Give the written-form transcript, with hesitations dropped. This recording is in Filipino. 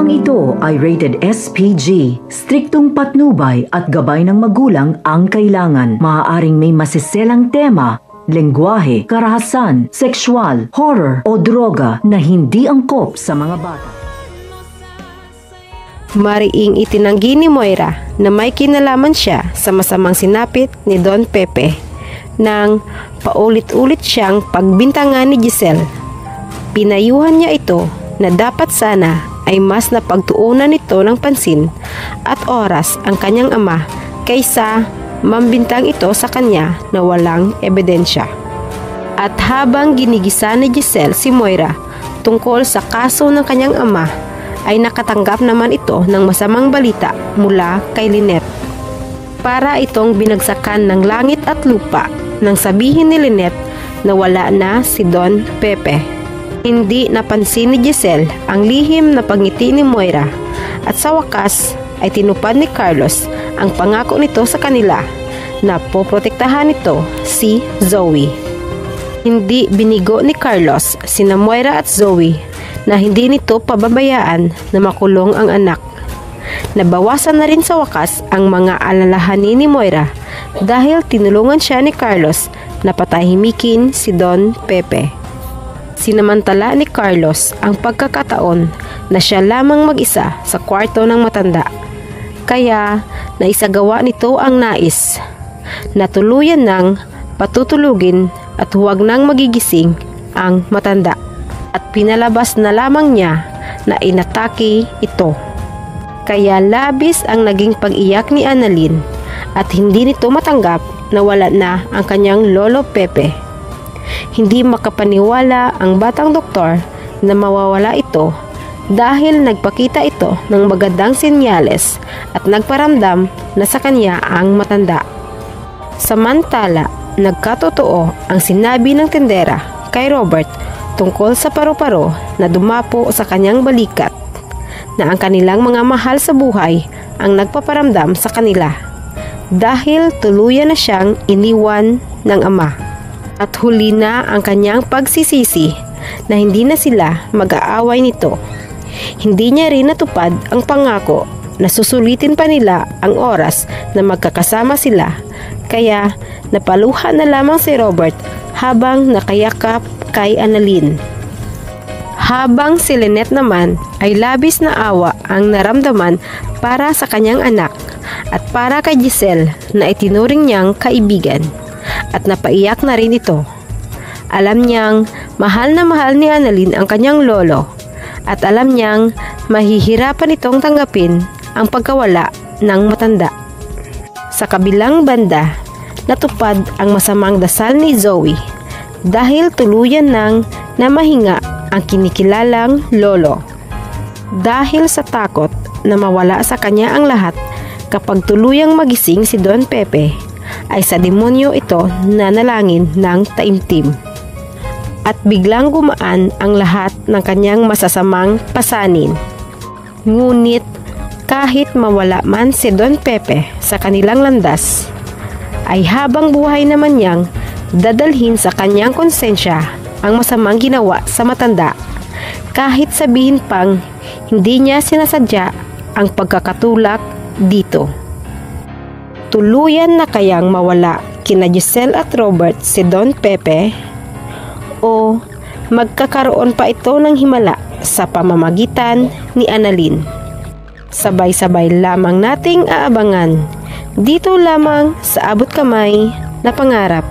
Programang ito ay rated SPG. Striktong patnubay at gabay ng magulang ang kailangan. Maaaring may masiselang tema, lengguwahe, karahasan, sexual, horror o droga na hindi angkop sa mga bata. Mariing itinanggi ni Moira na may kinalaman siya sa masamang sinapit ni Don Pepe nang paulit-ulit siyang pagbintangan ni Giselle. Pinayuhan niya ito na dapat sana ay mas napagtuunan nito ng pansin at oras ang kanyang ama kaysa mambintang ito sa kanya na walang ebidensya. At habang ginigisa ni Giselle si Moira tungkol sa kaso ng kanyang ama, ay nakatanggap naman ito ng masamang balita mula kay Lynette. Para itong binagsakan ng langit at lupa nang sabihin ni Lynette na wala na si Don Pepe. Hindi napansin ni Giselle ang lihim na pangiti ni Moira at sa wakas ay tinupad ni Carlos ang pangako nito sa kanila na poprotektahan nito si Zoe. Hindi binigo ni Carlos sina Moira at Zoe na hindi nito pababayaan na makulong ang anak. Nabawasan na rin sa wakas ang mga alalahanin ni Moira dahil tinulungan siya ni Carlos na patahimikin si Don Pepe. Sinamantala ni Carlos ang pagkakataon na siya lamang mag-isa sa kwarto ng matanda. Kaya naisagawa nito ang nais na tuluyan nang patutulugin at huwag nang magigising ang matanda. At pinalabas na lamang niya na inatake ito. Kaya labis ang naging pag-iyak ni Annalyn at hindi nito matanggap na wala na ang kanyang lolo Pepe. Hindi makapaniwala ang batang doktor na mawawala ito dahil nagpakita ito ng magandang senyales at nagparamdam na sa kanya ang matanda. Samantala, nagkatotoo ang sinabi ng tendera kay Robert tungkol sa paru-paro na dumapo sa kanyang balikat, na ang kanilang mga mahal sa buhay ang nagpaparamdam sa kanila dahil tuluyan na siyang iniwan ng ama. At huli na ang kanyang pagsisisi na hindi na sila mag-aaway nito. Hindi niya rin natupad ang pangako na susulitin pa nila ang oras na magkakasama sila, kaya napaluha na lamang si Robert habang nakayakap kay Annalyn. Habang si Lynette naman ay labis na awa ang naramdaman para sa kanyang anak at para kay Giselle na itinuring niyang kaibigan. At napaiyak na rin ito. Alam niyang mahal na mahal ni Annalyn ang kanyang lolo at alam niyang mahihirapan itong tanggapin ang pagkawala ng matanda. Sa kabilang banda, natupad ang masamang dasal ni Zoe dahil tuluyan nang namahinga ang kinikilalang lolo. Dahil sa takot na mawala sa kanya ang lahat kapag tuluyang magising si Don Pepe, ay sa demonyo ito nanalangin ng taimtim. At biglang gumaan ang lahat ng kanyang masasamang pasanin. Ngunit kahit mawala man si Don Pepe sa kanilang landas, ay habang buhay naman niyang dadalhin sa kanyang konsensya ang masamang ginawa sa matanda, kahit sabihin pang hindi niya sinasadya ang pagkakatulak dito. Tuluyan na kayang mawala kina Giselle at Robert si Don Pepe o magkakaroon pa ito ng himala sa pamamagitan ni Annalyn? Sabay-sabay lamang nating aabangan dito lamang sa Abot Kamay na Pangarap.